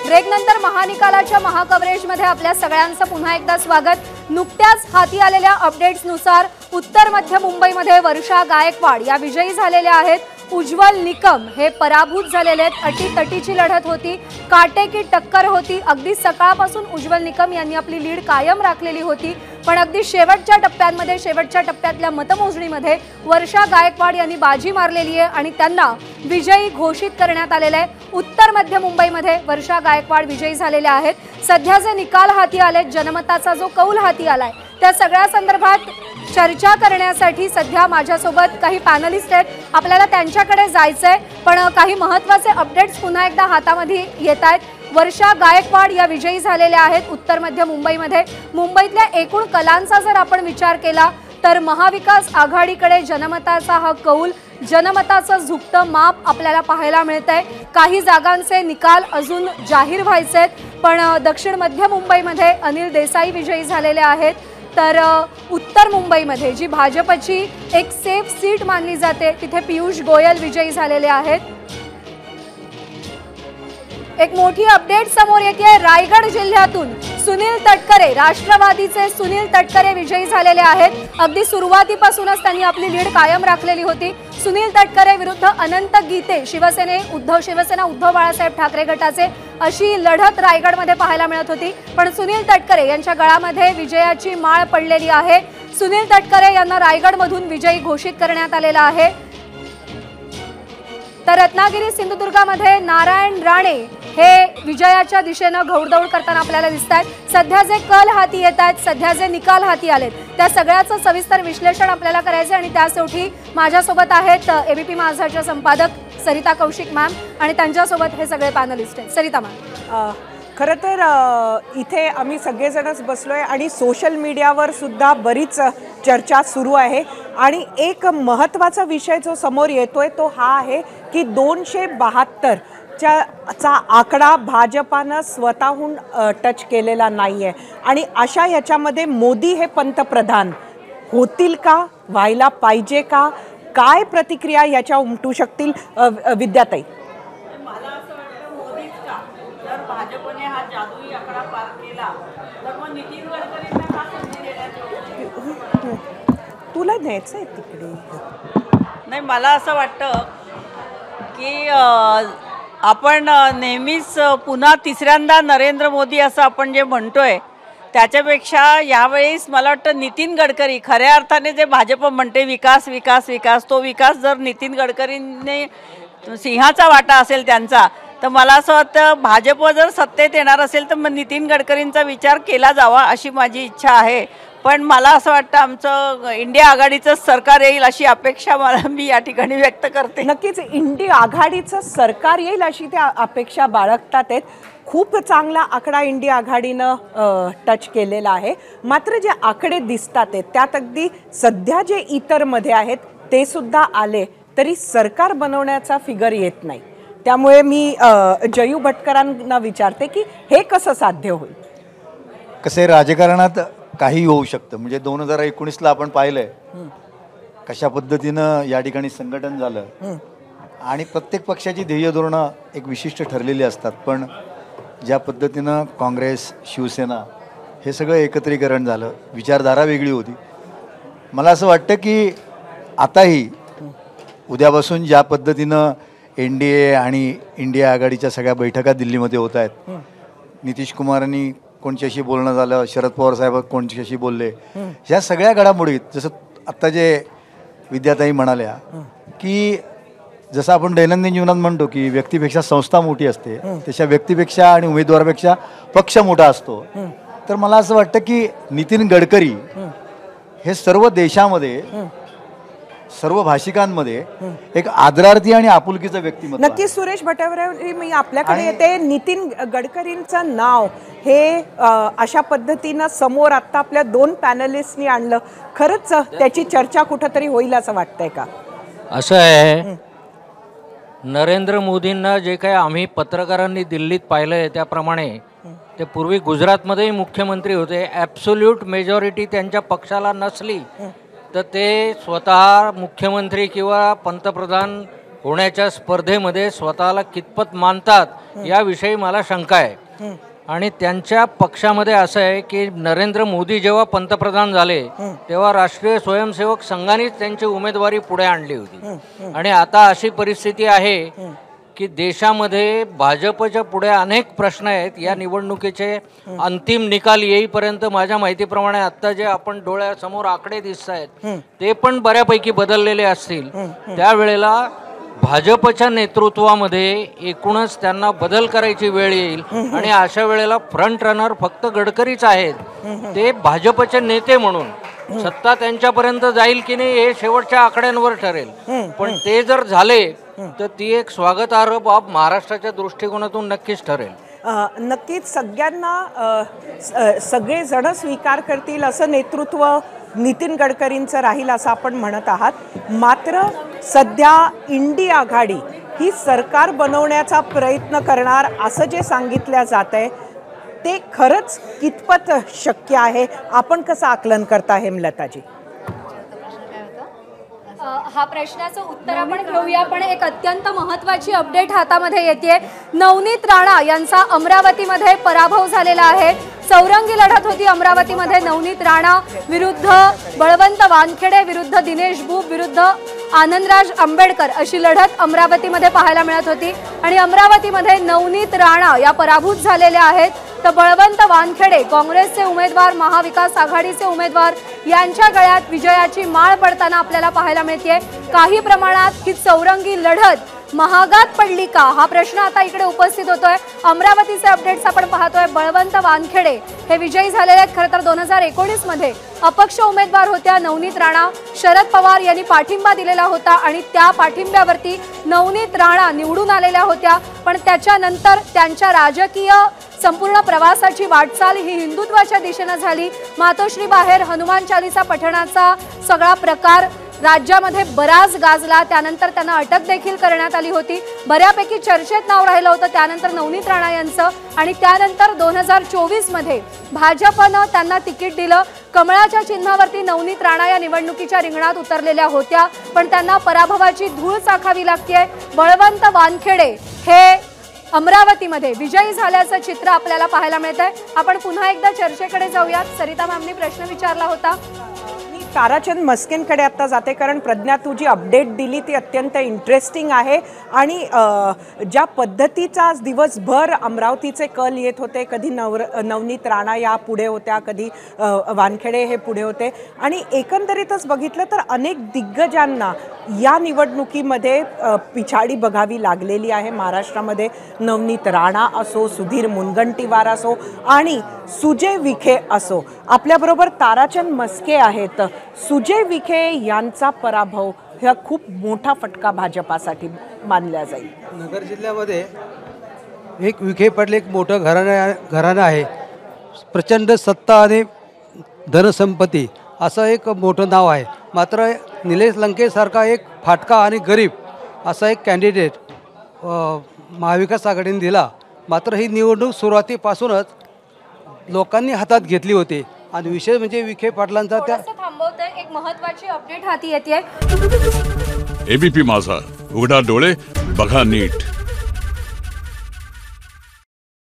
ब्रेकनंतर महानिकालाच्या महाकव्हरेजमध्ये आपल्या सगळ्यांचं पुन्हा एकदा स्वागत। नुकत्याच हाती आलेल्या अपडेट्सनुसार उत्तर मध्य मुंबईमध्ये वर्षा गायकवाड या विजयी झालेल्या आहेत। उज्ज्वल निकम हे पराभूत झालेले आहेत। अटीतटीची लढत होती, काटेकी टक्कर होती। अगदी सकाळपासून उज्ज्वल निकम यांनी आपली लीड कायम राखलेली होती, पण अगदी शेवटच्या टप्प्यातल्या मतमोजणीमध्ये वर्षा गायकवाड यांनी बाजी मारलेली आहे आणि त्यांना विजयी घोषित करण्यात आलेले आहे। उत्तर मध्य मुंबईमध्ये वर्षा गायकवाड विजयी झालेल्या आहेत। सध्या जे निकाल हाती आले, जनमताचा जो कौल हाती आलाय, त्या सगळ्या संदर्भात चर्चा करण्यासाठी सध्या माझ्यासोबत काही पॅनलिस्ट आहेत। आपल्याला त्यांच्याकडे जायचंय, पण काही महत्त्वाचे अपडेट्स पुन्हा एकदा हातामध्ये येत आहेत। वर्षा गायकवाड या विजयी झालेल्या आहेत उत्तर मध्य मुंबईमध्ये। मुंबईतल्या एकूण कलांचा जर आपण विचार केला तर महाविकास आघाडीकडे जनमताचा हा कौल, जनमताचं झुकतं माप आपल्याला पाहायला मिळतंय। काही जागांचे निकाल अजून जाहीर व्हायचे, पण दक्षिण मध्य मुंबईमध्ये अनिल देसाई विजयी झालेले आहेत। तर उत्तर मुंबईमध्ये जी भाजपची एक सेफ सीट मानली जाते, तिथे पियुष गोयल विजयी झालेले आहेत। एक मोठी अपडेट समोर येते रायगड जिल्ह्यातून। सुनील तटकरे, राष्ट्रवादीचे सुनील तटकरे विजयी झालेले आहेत। अगदी सुरुवातीपासूनच त्यांनी आपली लीड कायम राखलेली होती। सुनील तटकरे विरुद्ध अनंत गीते, शिवसेना उद्धव बाळासाहेब ठाकरे गटाचे, अशी लढत रायगडमध्ये पाहायला मिळत होती, पण सुनील तटकरे यांच्या गळामध्ये विजयाची माळ पडलेली आहे। सुनील तटकरे यांना रायगडमधून विजयी घोषित करण्यात आलेला आहे। तर रत्नागिरी सिंधुदुर्गामध्ये नारायण राणे हे विजयाच्या दिशेने घौडदौड करताना आपल्याला दिसतात। सध्या जे कल हाती येत आहेत, सध्या जे निकाल हाती आलेत, त्या सगळ्याचं सविस्तर विश्लेषण आपल्याला करायचं आणि त्यासाठी माझ्यासोबत आहेत एबीपी माझाच्या संपादक सरिता कौशिक मॅम आणि त्यांच्यासोबत हे सगळे पॅनलिस्ट आहेत। सरिता मॅम, खरं तर इथे आम्ही सगळेजणच बसलोय आणि सोशल मीडियावर सुद्धा बरीच चर्चा सुरू आहे आणि एक महत्त्वाचा विषय जो समोर येतोय तो हा आहे की 272 चा आकडा भाजपानं स्वतःहून टच केलेला नाही आहे आणि अशा याच्यामध्ये मोदी हे पंतप्रधान होतील का, व्हायला पाहिजे का, काय प्रतिक्रिया याच्या उमटू शकतील? विद्याताई, भाजपने हा जादुई आकडा पार केला तर मग नितीन गडकरींना का संधी देण्याची? तुला न्यायचं आहे तिकडे? नाही, मला असं वाटतं की आपण नेहमीच पुन्हा तिसऱ्यांदा नरेंद्र मोदी असं आपण जे म्हणतोय, त्याच्यापेक्षा यावेळेस मला वाटतं नितीन गडकरी खऱ्या अर्थाने जे भाजप म्हणते विकास विकास विकास, तो विकास जर नितीन गडकरींनी सिंहाचा वाटा असेल त्यांचा, तर मला असं वाटतं भाजप जर सत्तेत येणार असेल तर मग नितीन गडकरींचा विचार केला जावा अशी माझी इच्छा आहे। पण मला असं वाटतं आमचं इंडिया आघाडीचं सरकार येईल अशी अपेक्षा मी या ठिकाणी व्यक्त करते। नक्कीच इंडिया आघाडीचं सरकार येईल अशी त्या अपेक्षा बाळगतात आहेत। खूप चांगला आकडा इंडिया आघाडीनं टच केलेला आहे। मात्र जे आकडे दिसतात आहेत त्यात अगदी सध्या जे इतरमध्ये आहेत ते सुद्धा आले तरी सरकार बनवण्याचा फिगर येत नाही। त्यामुळे मी जयू भटकरांना विचारते की हे कसं साध्य होईल? कसे राजकारणात काही होऊ शकतं, म्हणजे 2019ला आपण पाहिलंय कशा पद्धतीनं या ठिकाणी संघटन झालं आणि प्रत्येक पक्षाची ध्येय धोरणं एक विशिष्ट ठरलेली असतात, पण ज्या पद्धतीनं काँग्रेस, शिवसेना हे सगळं एकत्रीकरण झालं, विचारधारा वेगळी होती। मला असं वाटतं की आताही उद्यापासून ज्या पद्धतीनं NDA आणि इंडिया आघाडीच्या सगळ्या बैठका दिल्लीमध्ये होत आहेत, नितीश कुमारांनी कोणच्याशी बोलणं झालं, शरद पवार साहेब कोणच्याशी बोलले, ह्या सगळ्या घडामोडीत जसं आत्ता जे विद्याताई म्हणाल्या की जसं आपण दैनंदिन जीवनात म्हणतो की व्यक्तीपेक्षा संस्था मोठी असते, तशा व्यक्तीपेक्षा आणि उमेदवारापेक्षा पक्ष मोठा असतो। तर मला असं वाटतं की नितीन गडकरी हे सर्व देशामध्ये, सर्व भाषिकांमध्ये एक आदरार्थी आणि आपुलकीचं व्यक्तिमत्व। नक्की सुरेश भटावरे, मी आपल्याकडे येते। नितीन गडकरींचं नाव हे अशा पद्धतीनं समोर आता आपल्या 2 पॅनलिस्टनी आणलं, खरंच त्याची चर्चा कुठंतरी होईल असं वाटतंय का? असं आहे, नरेंद्र मोदींना जे काही आम्ही पत्रकारांनी दिल्लीत पाहिलंय त्याप्रमाणे ते पूर्वी गुजरातमध्येही मुख्यमंत्री होते, ॲब्सोल्यूट मेजॉरिटी त्यांच्या पक्षाला नसली तर ते स्वतः मुख्यमंत्री किंवा पंतप्रधान होण्याच्या स्पर्धेमध्ये स्वतःला कितपत मानतात याविषयी मला शंका आहे. आणि त्यांच्या पक्षामध्ये असं आहे की नरेंद्र मोदी जेव्हा पंतप्रधान झाले तेव्हा राष्ट्रीय स्वयंसेवक संघानेच त्यांची उमेदवारी पुढे आणली होती. आणि आता अशी परिस्थिती आहे की देशामध्ये भाजपच्या पुढे अनेक प्रश्न आहेत. या निवडणुकीचे अंतिम निकाल येईपर्यंत माझ्या माहितीप्रमाणे आत्ता जे आपण डोळ्यासमोर आकडे दिसत आहेत ते पण बऱ्यापैकी बदललेले असतील. त्यावेळेला भाजपच्या नेतृत्वामध्ये एकूणच त्यांना बदल करायची वेळ येईल. आणि अशा वेळेला फ्रंट रनर फक्त गडकरीच आहेत. ते भाजपचे नेते म्हणून सत्ता त्यांच्यापर्यंत जाईल की नाही हे शेवटच्या आकड्यांवर ठरेल. पण ते जर झाले तर ती एक स्वागतार्ह बाब महाराष्ट्राच्या दृष्टिकोनातून नक्कीच ठरेल. नक्कीच सगळ्यांना सगळे जण स्वीकार करतील असं नेतृत्व नितीन गडकरींचं राहील असं आपण म्हणत आहात. मात्र सध्या इंडी आघाडी ही सरकार बनवण्याचा प्रयत्न करणार असं जे सांगितलं जात आहे ते खरंच कितपत शक्य आहे, आपण कसं आकलन करता हेमलताजी? हा प्रश्नाचं उत्तर आपण घेऊया. पण एक अत्यंत महत्त्वाची अपडेट हातामध्ये येते. नवनीत राणा यांचा अमरावतीमध्ये पराभव झालेला आहे. चौरंगी लढत होती अमरावतीमध्ये. नवनीत राणा विरुद्ध बळवंत वानखेडे विरुद्ध दिनेश बुब विरुद्ध आनंदराज आंबेडकर अशी लढत अमरावतीमध्ये पाहायला मिळत होती. आणि अमरावतीमध्ये नवनीत राणा या पराभूत झालेल्या आहेत. तर बळवंत वानखेडे काँग्रेसचे उमेदवार, महाविकास आघाडीचे उमेदवार यांच्या गळ्यात विजयाची माळ पडताना आपल्याला पाहायला मिळते. काही प्रमाणात ही चौरंगी लढत महागात पडली का हा प्रश्न आता इकडे उपस्थित होतोय. अमरावतीचे अपडेट्स आपण पाहतोय. बळवंत वानखेडे हे विजयी झालेले आहेत. खरं तर 2019 मध्ये अपक्ष उमेदवार होत्या नवनीत राणा. शरद पवार यांनी पाठिंबा दिलेला होता आणि त्या पाठिंब्यावरती नवनीत राणा निवडून आलेल्या होत्या. पण त्याच्यानंतर त्यांच्या राजकीय संपूर्ण प्रवासाची वाटचाल ही हिंदुत्वाच्या दिशेने झाली. मातोश्री बाहेर हनुमान चालीसा पठणाचा सगळा प्रकार राज्यामध्ये बराच गाजला. त्यानंतर त्यांना अटक देखील करण्यात आली होती. बऱ्यापैकी चर्चेत नाव राहिलं होतं त्यानंतर नवनीत राणा यांचं. आणि त्यानंतर 2024 मध्ये भाजपनं त्यांना तिकीट दिलं. कमळाच्या चिन्हावरती नवनीत राणा या निवडणुकीच्या रिंगणात उतरलेल्या होत्या. पण त्यांना पराभवाची धूळ चाखावी लागते. बळवंत वानखेडे हे अमरावतीमध्ये विजयी झाल्याचं चित्र आपल्याला पाहायला मिळतंय. आपण पुन्हा एकदा चर्चेकडे जाऊयात. सरिता मॅमनी प्रश्न विचारला होता. ताराचंद मस्केंकडे आता जाते कारण प्रज्ञा तू जी अपडेट दिली ती अत्यंत इंटरेस्टिंग आहे. आणि ज्या पद्धतीचा दिवसभर अमरावतीचे कल येत होते, कधी नवनीत राणा या पुढे होत्या, कधी वानखेडे हे पुढे होते. आणि एकंदरीतच बघितलं तर अनेक दिग्गजांना या निवडणुकीमध्ये पिछाडी बघावी लागलेली आहे. महाराष्ट्रामध्ये नवनीत राणा असो, सुधीर मुनगंटीवार असो आणि सुजय विखे असो. आपल्याबरोबर ताराचंद मस्के आहेत. सुजय विखे यांचा पराभव हा खूप मोठा फटका भाजपासाठी मानला जाईल. नगर जिल्ह्यामध्ये एक विखे पाटील एक मोठं घराणं आहे. प्रचंड सत्ता आणि धनसंपत्ती असं एक मोठं नाव आहे. मात्र निलेश लंकेसारखा एक फाटका आणि गरीब असा एक कॅन्डिडेट महाविकास आघाडीने दिला. मात्र ही निवडणूक सुरुवातीपासूनच लोकांनी हातात घेतली होती. आणि विशेष म्हणजे विखे पाटलांचा त्या थांबवतोय. एक महत्त्वाची अपडेट हाती येते. एबीपी माझा, उघडा डोळे बघा नीट.